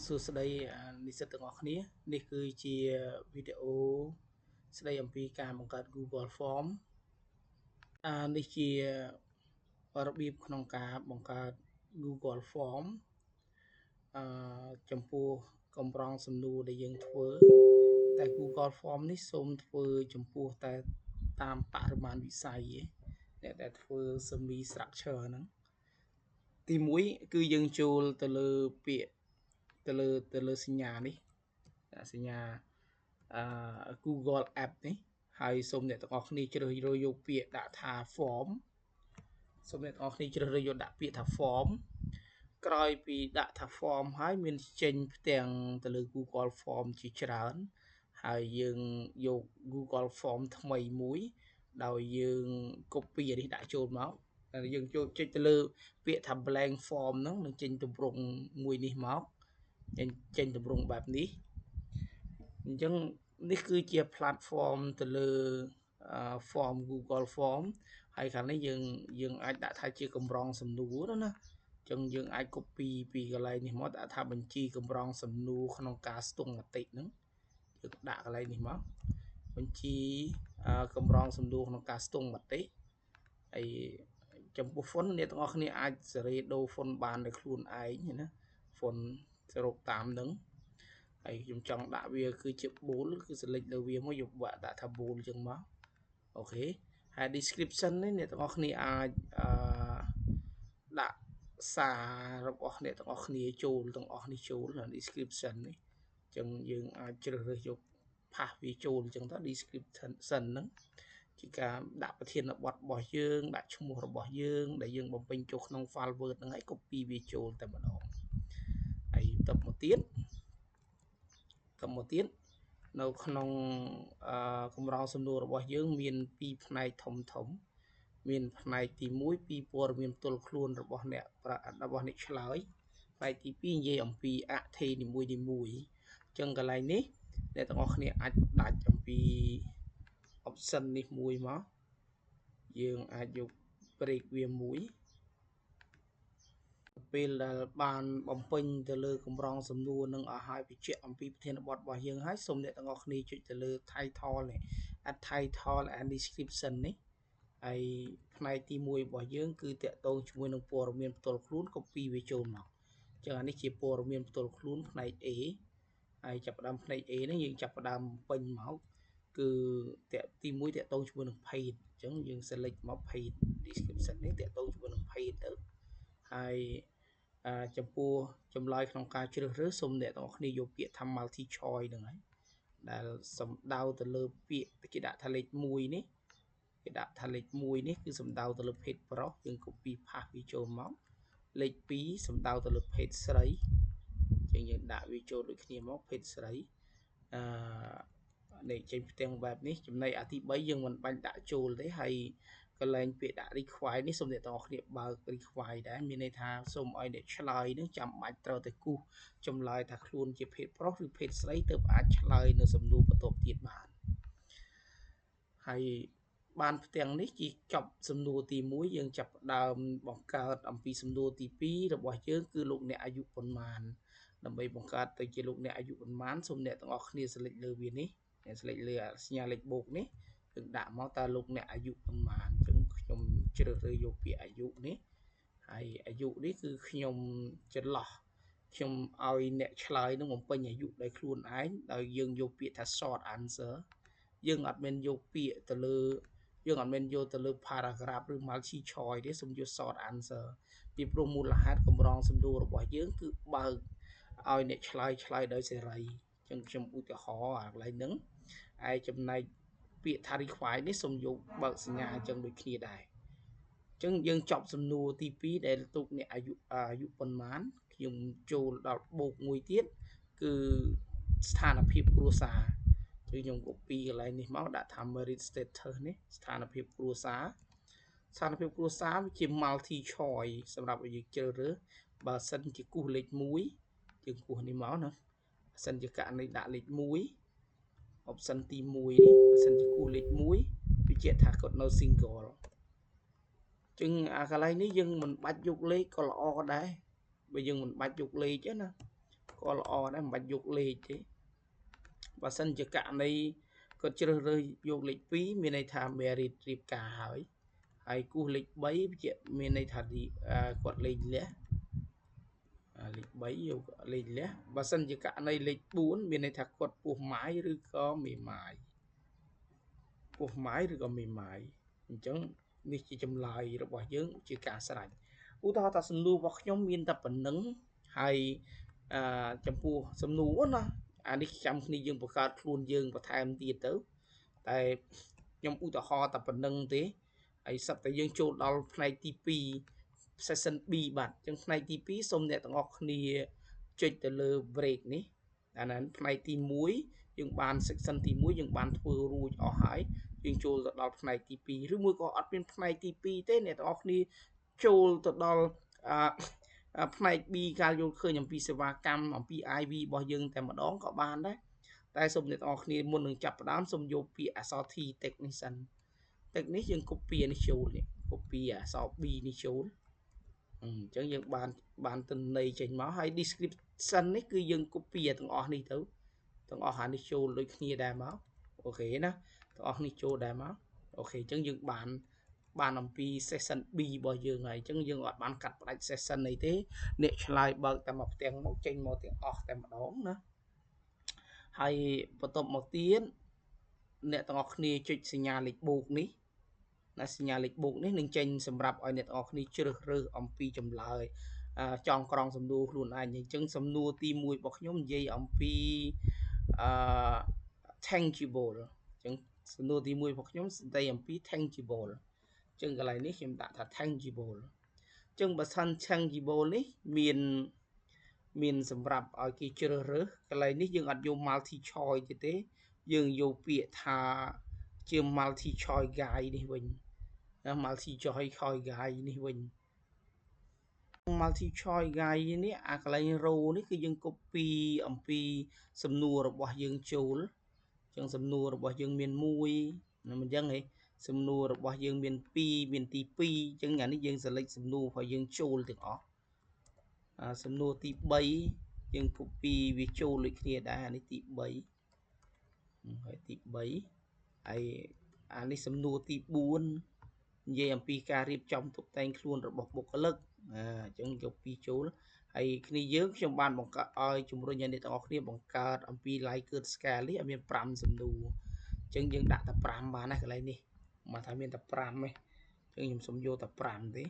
សួស្តីនិស្សិតទាំងអស់គ្នានេះគឺជាវីដេអូស្តីអំពីការបង្កើត Google Form នេះជារបៀបក្នុងការបង្កើត Google Form ចំពោះកម្រងសំណួរដែលយើងធ្វើតែ Google Form នេះសូមធ្វើចំពោះតែតាមបរិមាណវិស័យអ្នកដែលធ្វើ semi structure ហ្នឹងទី1គឺយើងចូលទៅលើពាក្យទៅលើសញ្ញានេះសញ្ញាGoogle App នេះហើយសូមអ្នកទាំងអស់គ្នាជ្រើសរើសយកពាក្យដាក់ថា form សូមអ្នកទាំងអស់គ្នាជ្រើសរើសយកដាក់ពាក្យថា form ក្រោយពីដាក់ថា form ហើយមានចេញផ្ទាំងទៅលើ Google Form ជាច្រើនហើយយើងយក Google Form ថ្មីមួយដោយយើង copy នេះដាក់ចូលមកហើយយើងចូលចុចទៅលើពាក្យថា blank form ហ្នឹងនឹងចេញទម្រង់មួយនេះមកចេញទម្រង់បែបនេះអញ្ចឹងនេះគឺជា platform ទៅលើ form Google Form ហើយខាងនេះយើងអាចដាក់ថាជាកម្រងសំណួរណាអញ្ចឹងយើងអាច copy ពីកន្លែងនេះមកដាក់ថាបញ្ជីកម្រងសំណួរក្នុងការស្ទង់មតិហ្នឹងយើងដាក់កន្លែងនេះមកបញ្ជីកម្រងសំណួរក្នុងការស្ទង់មតិហើយចំពោះ font អ្នកទាំងអស់គ្នាអាចសេរីដូរ font បានដោយខ្លួនឯងណា font សរុបតាមហ្នឹងហើយខ្ញុំចង់ដាក់វាគឺជា bold គឺ select លើវាមកយកបាក់ដាក់ថា bold ចឹងមកអូខេហើយ description នេះអ្នកទាំងអស់គ្នាអាចដាក់សាររបស់អ្នកទាំងអស់គ្នាចូលទាំងអស់នេះចូល description នេះអញ្ចឹងយើងអាចជ្រើសរើសយកផាសវាចូលអញ្ចឹងទៅ description ហ្នឹងជាការដាក់ប្រធានបទរបស់យើងដាក់ឈ្មោះរបស់យើងដែលយើងបំពេញចូលក្នុង file Word ហ្នឹងហើយ copy វាចូលតែម្ដងហើយបន្តមកទៀតនៅក្នុងកម្រងសំណួររបស់យើងមាន2ផ្នែកធំមានផ្នែកទី1ពីព័ត៌មានផ្ទាល់ខ្លួនរបស់អ្នកឆ្លើយផ្នែកទី2និយាយអំពីអត្ថេនីមួយអញ្ចឹងកន្លែងនេះអ្នកទាំងអស់គ្នាអាចដាច់អំពី option នេះមួយមកយើងអាចយក break វាមួយពេលដែលបានបំពេញទៅលើកម្រងសំណួរនឹងអស់ហើយបញ្ជាក់អំពីប្រធានបទរបស់យើងហើយសូមអ្នកទាំងអស់គ្នាចុចទៅលើ title នេះ add title and description នេះហើយផ្នែកទី1របស់យើងគឺតាក់ទងជាមួយនឹងព័ត៌មានផ្ទាល់ខ្លួន copy វាចូលមកអញ្ចឹងអានេះជាព័ត៌មានផ្ទាល់ខ្លួនផ្នែក A ហើយចាប់ផ្ដើមផ្នែក A នេះយើងចាប់ផ្ដើមពេញមកគឺទី1តាក់ទងជាមួយនឹង page អញ្ចឹងយើង select មក page description នេះតាក់ទងជាមួយនឹង page ទៅហើយចំពោះចម្លើយក្នុងការជ្រើសរើសសូមអ្នកទាំងអស់គ្នាយកពាក្យថា multi choice ហ្នឹងហើយដែលសំដៅទៅលើពាក្យគេដាក់ថាលេខ1នេះគេដាក់ថាលេខ1នេះគឺសំដៅទៅលើភេទប្រុសយើង copy ផាសវាចូលមកលេខ2សំដៅទៅលើភេទស្រីអញ្ចឹងយើងដាក់វាចូលដូចគ្នាមកភេទស្រីនេះចេញផ្ទាំងបែបនេះចំណែកអាទី3យើងមិនបាច់ដាក់ចូលទេហើយកន្លែងពាក្យដាក់ require នេះសូមអ្នកទាំងអស់គ្នាបើក require ដែរមានន័យថាសូមឲ្យអ្នកឆ្លើយនឹងចាំបាច់ត្រូវតែគូសចម្លើយថាខ្លួនជាភេទប្រុសឬភេទស្រីទើបអាចឆ្លើយនៅសំណួរបន្ទាប់ទៀតបានហើយបានផ្ទាំងនេះជាចប់សំណួរទី1យើងចាប់ផ្ដើមបង្កើតអំពីសំណួរទី2របស់យើងគឺលោកអ្នកអាយុប៉ុន្មានដើម្បីបង្កើតទៅជាលោកអ្នកអាយុប៉ុន្មានសូមអ្នកទាំងអស់គ្នា select លើវានេះselect លើសញ្ញាលេខបូកនេះយើងដាក់មកតើលោកអ្នកអាយុប៉ុន្មានអញ្ចឹងខ្ញុំជ្រើសរើសយកពាក្យអាយុនេះហើយអាយុនេះគឺខ្ញុំចន្លោះខ្ញុំឲ្យអ្នកឆ្លើយនឹងបំពេញអាយុដោយខ្លួនឯងដោយយើងយកពាក្យថា short answer យើងអត់មានយកពាក្យទៅលើយើងអត់មានយកទៅលើ paragraph ឬ multi choice ទេសូមយក short answer ពីព្រោះមូលហេតុកម្រងសំណួររបស់យើងគឺបើកឲ្យអ្នកឆ្លើយដោយសេរីអញ្ចឹងខ្ញុំឧទាហរណ៍អាកន្លែងហ្នឹងឯចំណែកពាក្យថា require នេះសូមយកបើកសញ្ញាអញ្ចឹងដូចគ្នាដែរអញ្ចឹងយើងចប់សំណួរទី2ដែលទុកអ្នកអាយុប៉ុន្មានខ្ញុំចូលដល់បូកមួយទៀតគឺស្ថានភាពគ្រួសារគឺខ្ញុំ copy កន្លែងនេះមកដាក់ថា merit status នេះស្ថានភាពគ្រួសារវាជា multi choice សម្រាប់ឲ្យយើងជ្រើសរើសបើសិនជាគូសលេខ1យើងគូសនេះមកណាបើសិនជាករណីដាក់លេខ1 option ទី1នេះបើសិនជាគូសលេខ1វាជាថាគាត់នៅ single ចឹងអាកន្លែងនេះយើងមិនបាច់យកលេខក៏ល្អដែរបើយើងមិនបាច់យកលេខទេណា ก็ល្អដែរមិនបាច់យកលេខទេបើសិនជាករណីគាត់ជ្រើសរើសយកលេខ2មានន័យថា merit រៀបការហើយគូសលេខ3ជាមានន័យថាគាត់លេខលះលេខ3យកលេខលះបើសិនជាករណីលេខ4មានន័យថាគាត់ពោះម៉ាយឬក៏មេម៉ាយពោះម៉ាយឬក៏មេម៉ាយអញ្ចឹងនេះជាចម្លើយរបស់យើងជាការស្រេចឧទាហរណ៍ថាសំណួររបស់ខ្ញុំមានតែប៉ុណ្្នឹងហើយចំពោះសំណួរណាអានេះចាំគ្នាយើងបង្កើតខ្លួនយើងបន្ថែមទៀតទៅតែខ្ញុំឧទាហរណ៍តែប៉ុណ្្នឹងទេហើយសឹកតែយើងចូលដល់ផ្នែកទី2 session B បាទអញ្ចឹងផ្នែកទី2សូមអ្នកទាំងអស់គ្នាចុចទៅលើ break នេះអាហ្នឹងផ្នែកទី1យើងបាន section ទី1យើងបានធ្វើរួចអស់ហើយយើងចូលទៅដល់ផ្នែកទី2ឬមួយក៏អត់មានផ្នែកទី2ទេអ្នកទាំងអស់គ្នាចូលទៅដល់ផ្នែក B ការយល់ឃើញអំពីសេវាកម្មអំពី IV របស់យើងតែម្ដងក៏បានដែរតែសូមអ្នកទាំងអស់គ្នាមុននឹងចាប់ផ្ដើមសូមយកពាក្យអក្សរ T text នេះសិន text នេះយើង copy នេះចូលនេះ copy អក្សរ B នេះចូលអញ្ចឹងយើងបានទិន្នន័យចេញមកហើយ description នេះគឺយើង copy ទាំងអស់នេះទៅទាំងអស់អានេះចូលដូចគ្នាដែរមកអូខេណាទាំងអស់នេះចូលដែរមកអូខេអញ្ចឹងយើងបានអំពី session B របស់យើងហើយអញ្ចឹងយើងអត់បានកាត់ផ្ដាច់ session អីទេអ្នកឆ្លើយបើកតែមកផ្ទាំងមកចេញមកទាំងអស់តែម្ដងណាហើយបន្ទាប់មកទៀតអ្នកទាំងអស់គ្នាចុចសញ្ញាលេខបូកនេះណាសញ្ញាលេខបូកនេះនឹងចេញសម្រាប់ឲ្យអ្នកទាំងអស់គ្នាជ្រើសរើសអំពីចម្លើយចងក្រងសំណួរខ្លួនឯងអញ្ចឹងសំណួរទី1របស់ខ្ញុំនិយាយអំពីtangible អញ្ចឹងសំណួរទី1របស់ខ្ញុំស្ដីអំពី tangible អញ្ចឹងកន្លែងនេះខ្ញុំដាក់ថា tangible អញ្ចឹងបើសិន tangible នេះមានសម្រាប់ឲ្យគេជ្រើសរើសកន្លែងនេះយើងអត់យក multi choice ទេយើងយកពាក្យថាជា multi choice guide នេះវិញណា multi choice guide នេះវិញ multi choice guide នេះអាកន្លែង row នេះគឺយើង copy អំពីសំណួររបស់យើងចូលអញ្ចឹងសំណួររបស់យើងមាន1ណាអញ្ចឹងហ៎សំណួររបស់យើងមាន2មានទី2អញ្ចឹងអានេះយើង select សំណួររបស់យើងចូលទាំងអស់សំណួរទី3យើង copy វាចូលដូចគ្នាដែរអានេះទី3ហើយទី3ហើយអានេះសំណួរទី4និយាយអំពីការរៀបចំតុបតែងខ្លួនរបស់បុគ្គលិកអញ្ចឹងយកពីចូលហើយគ្នាយើងខ្ញុំបានបង្កើតឲ្យជំរុញឲ្យអ្នកទាំងអស់គ្នាបង្កើតអំពី Likert scale នេះឲ្យមាន5សំណួរអញ្ចឹងយើងដាក់តែ5បានណាកន្លែងនេះមកថាមានតែ5ទេអញ្ចឹងខ្ញុំសុំយកតែ5ទេ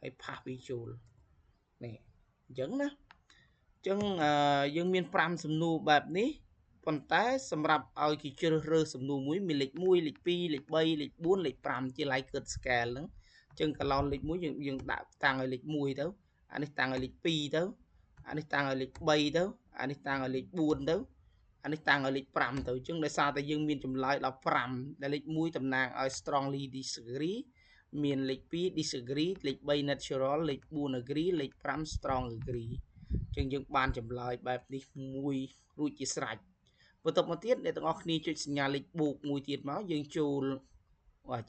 ហើយផាសវាចូលនេះអញ្ចឹងណាអញ្ចឹងយើងមាន5សំណួរបែបនេះប៉ុន្តែសម្រាប់ឲ្យគេជ្រើសរើសសំណួរមួយមានលេខ1លេខ2លេខ3លេខ4លេខ5ជា Likert scale ហ្នឹងអញ្ចឹងកន្លងលេខ1យើងដាក់តាំងឲ្យលេខ1ទៅអានេះតាំងឲ្យលេខ2ទៅអានេះតាំងឲ្យលេខ3ទៅអានេះតាំងឲ្យលេខ4ទៅអានេះតាំងឲ្យលេខ5ទៅអញ្ចឹងដោយសារតែយើងមានចម្លើយដល់5ដែលលេខ1តំណាងឲ្យ strongly disagree មានលេខ2 disagree លេខ3 natural លេខ4 agree លេខ5 strong agree អញ្ចឹងយើងបានចម្លើយបែបនេះមួយរួចជាស្រេចបន្ទាប់មកទៀតអ្នកទាំងអស់គ្នាចុចសញ្ញាលេខបូកមួយទៀតមកយើងចូល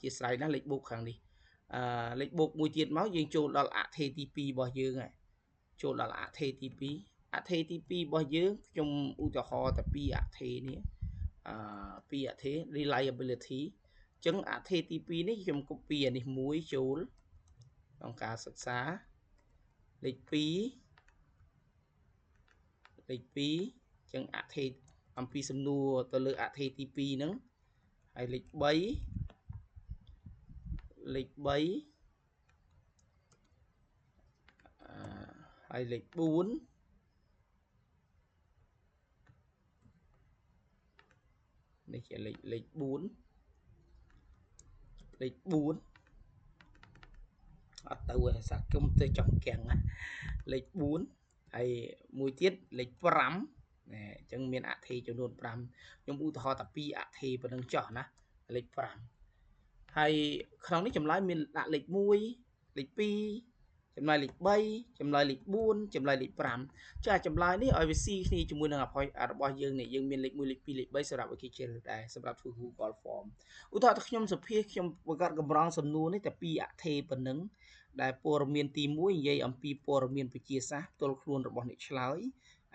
ជាស្រ័យណាលេខបូកខាងនេះលេខបូកមួយទៀតមកយើងចូលដល់អថេទី2របស់យើងហើយចូលដល់អថេទី2អថេទី2របស់យើងខ្ញុំឧទាហរណ៍តែ2អថេនេះ2អថេ reliability អញ្ចឹងអថេទី2នេះខ្ញុំ copy អានេះមួយចូលក្នុងការសិក្សាលេខ2អញ្ចឹងអថេអំពីសំណួរទៅលើអថេទី2ហ្នឹងហើយលេខ3ហើយលេខ4នេះជាលេខ4អត់ទៅឯសាខ្ញុំទៅចង់កាំងលេខ4ហើយមួយទៀតលេខ5អញ្ចឹងមានអថេចំនួន5ខ្ញុំឧទាហរណ៍តែ2អថេប៉ុណ្្នឹងចោះណាលេខ5ហើយក្នុងនេះចម្លើយមានដាក់លេខ1លេខ2ចម្លើយលេខ3ចម្លើយលេខ4ចម្លើយលេខ5ចាចម្លើយនេះឲ្យវាស៊ីគ្នាជាមួយនឹងរបស់យើងនេះយើងមានលេខ1លេខ2លេខ3សម្រាប់ឲ្យគេជ្រើសដែរសម្រាប់ធ្វើ Google Form ឧទាហរណ៍ថាខ្ញុំសុភាខ្ញុំបង្កើតកម្រងសំណួរនេះតែ2អថេប៉ុណ្ណឹងដែលព័ត៌មានទី1និយាយអំពីព័ត៌មានវិទ្យាសាស្ត្រផ្ទាល់ខ្លួនរបស់អ្នកឆ្លើយ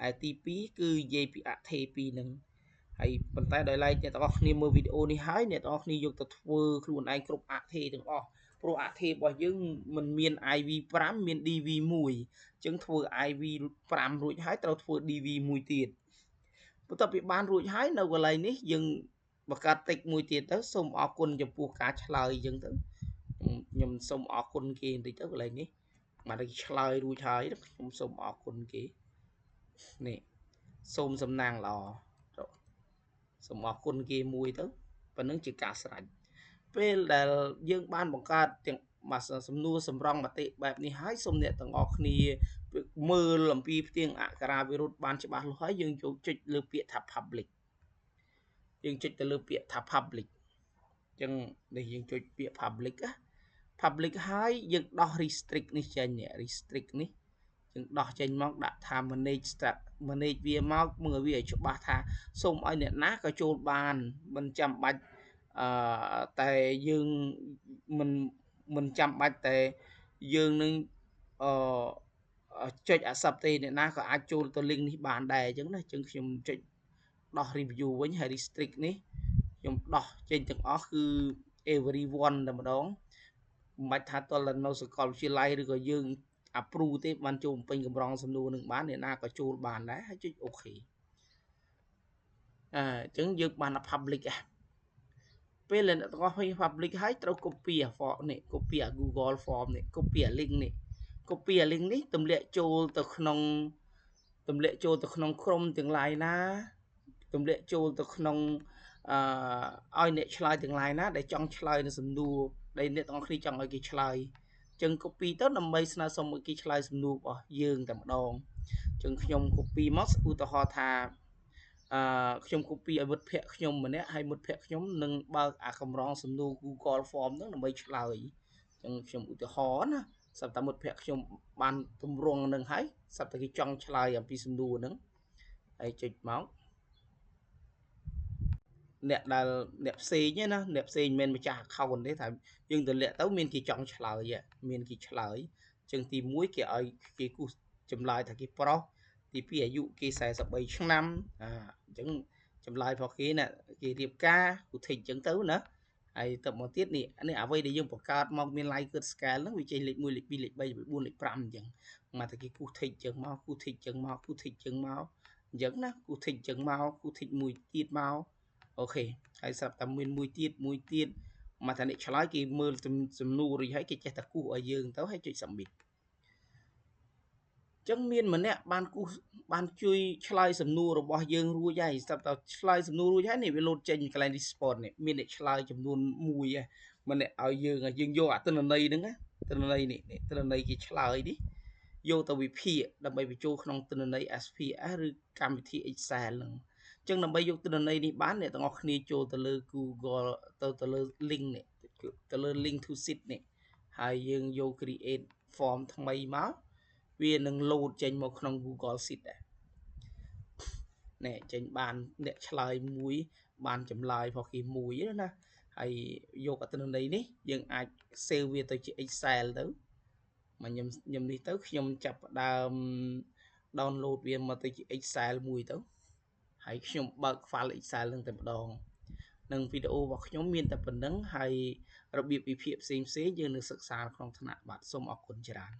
ឯទី2គឺនិយាយពីអថេពីរនឹងហើយប៉ុន្តែដោយឡែកអ្នកទាំងអស់គ្នាមើលវីដេអូនេះហើយអ្នកទាំងអស់គ្នាយកទៅធ្វើខ្លួនឯងគ្រប់អថេទាំងអស់ព្រោះអថេរបស់យើងមិនមាន IV5 មាន DV1 អញ្ចឹងធ្វើ IV5 រួចហើយត្រូវធ្វើ DV1 ទៀតបន្ទាប់ពីបានរួចហើយនៅកន្លែងនេះយើងបង្កើតតិចមួយទៀតទៅសូមអរគុណចំពោះការឆ្លើយអញ្ចឹងទៅខ្ញុំសូមអរគុណគេបន្តិចទៅកន្លែងនេះមកតែឆ្លើយរួចហើយខ្ញុំសូមអរគុណគេនេះសូមសំណាងល្អសូមអរគុណគេមួយទៅប៉ុណ្្នឹងជាការស្រេចពេលដែលយើងបានបង្កើតទាំងសំណួរសម្រង់មតិបែបនេះហើយសូមអ្នកទាំងអស់គ្នាមើលអំពីផ្ទាំងអក្ខរាវិរុទ្ធបានច្បាស់លាស់ហើយយើងចូលចុចលើពាក្យថា public យើងចុចទៅលើពាក្យថា public អញ្ចឹងនេះយើងចុចពាក្យ public ហើយយើងដោះ restrict នេះចេញ restrict នេះយើងដោះចេញមកដាក់ថា manage វាមកមើលវាឲ្យច្បាស់ថាសូមឲ្យអ្នកណាក៏ចូលបានមិនចាំបាច់តែយើងមិនចាំបាច់តែយើងនឹងចុច accept ទេអ្នកណាក៏អាចចូលទៅ link នេះបានដែរអញ្ចឹងណាអញ្ចឹងខ្ញុំចុចដោះ review វិញហើយ restrict នេះខ្ញុំដោះចេញទាំងអស់គឺ everyone តែម្ដងមិនបាច់ថាតលនៅសាកលវិទ្យាល័យឬក៏យើង approve ទេបានចូលបំពេញកម្រងសំណួរនឹងបានអ្នកណាក៏ចូលបានដែរហើយចុច OK អញ្ចឹងយើងបាន public ពេលអ្នកទាំងអស់ឃើញ public ហើយត្រូវ copy អា form នេះ copy អា Google Form នេះ copy អា link នេះ copy អា link នេះទម្លាក់ចូលទៅក្នុងក្រុមទាំង lain ណាទម្លាក់ចូលទៅក្នុងឲ្យអ្នកឆ្លើយទាំង lain ណាដែលចង់ឆ្លើយនៅសំណួរដែលអ្នកទាំងអស់គ្នាចង់ឲ្យគេឆ្លើយចឹង copy ទៅដើម្បីស្នើសុំឲ្យគេឆ្លើយសំណួររបស់យើងតែម្ដងចឹងខ្ញុំ copy មកឧទាហរណ៍ថាខ្ញុំ copy ឲ្យមិត្តភ័ក្ដិខ្ញុំម្នាក់ហើយមិត្តភ័ក្ដិខ្ញុំនឹងបើកអាកម្រងសំណួរ Google Form ហ្នឹងដើម្បីឆ្លើយចឹងខ្ញុំឧទាហរណ៍ណាស្រាប់តែមិត្តភ័ក្ដិខ្ញុំបានទម្រង់នឹងហើយស្រាប់តែគេចង់ឆ្លើយអំពីសំណួរហ្នឹងហើយចុចមកអ្នកផ្សេងណាអ្នកផ្សេងមិនមែនម្ចាស់ account ទេថាយើងទម្លាក់ទៅមានគេចង់ឆ្លើយមានគេឆ្លើយចឹងទី1គេឲ្យគេគូសចម្លើយថាគេប្រុសទី2អាយុគេ43ឆ្នាំអញ្ចឹងចម្លើយរបស់គេណាគេរៀបការគូធីកអញ្ចឹងទៅណាហើយទៅមកទៀតនេះអ្វីដែលយើងបង្កើតមកមាន Likert scale ហ្នឹងវាចេញលេខ1លេខ2លេខ3លេខ4លេខ5អញ្ចឹងមកតែគេគូធីកអញ្ចឹងមកគូធីកអញ្ចឹងមកគូធីកអញ្ចឹងមកអញ្ចឹងណាគូធីកអញ្ចឹងមកគូធីកមួយទៀតមកអូខេហើយស្រាប់តែមានមួយទៀតមកថាអ្នកឆ្លើយគេមើលសំណួររួចហើយគេចេះតែគូសឲ្យយើងទៅហើយចុច submit ចឹងមានម្នាក់បានជួយឆ្លើយសំណួររបស់យើងរួចហើយស្រាប់តែឆ្លើយសំណួររួចហើយនេះវាលោតចេញកន្លែង respond នេះមានអ្នកឆ្លើយចំនួន1ម្នាក់ឲ្យយើងយកអាទិន្នន័យហ្នឹងទិន្នន័យនេះទិន្នន័យគេឆ្លើយនេះយកទៅវិភាគដើម្បីបញ្ចូលក្នុងទិន្នន័យ SPS ឬកម្មវិធី Excel ហ្នឹងចឹងដើម្បីយកទិន្នន័យនេះបានអ្នកទាំងអស់គ្នាចូលទៅលើ Google ទៅលើ link នេះទៅលើ link to sheet នេះហើយយើងយក create form ថ្មីមកវានឹង load ចេញមកក្នុង Google Sheet ដែរនេះចេញបានអ្នកឆ្លើយមួយបានចម្លើយរបស់គេមួយណាហើយយកអត្ថន័យនេះយើងអាច save វាទៅជា Excel ទៅមកខ្ញុំនេះទៅខ្ញុំចាប់ផ្ដើម download វាមកទៅជា Excel មួយទៅហើយខ្ញុំបើក file Excel នឹងតែម្ដងនឹងវីដេអូរបស់ខ្ញុំមានតែប៉ុណ្្នឹងហើយរបៀបវិភាគផ្សេងយើងនឹងសិក្សាក្នុងថ្នាក់បាទសូមអរគុណច្រើន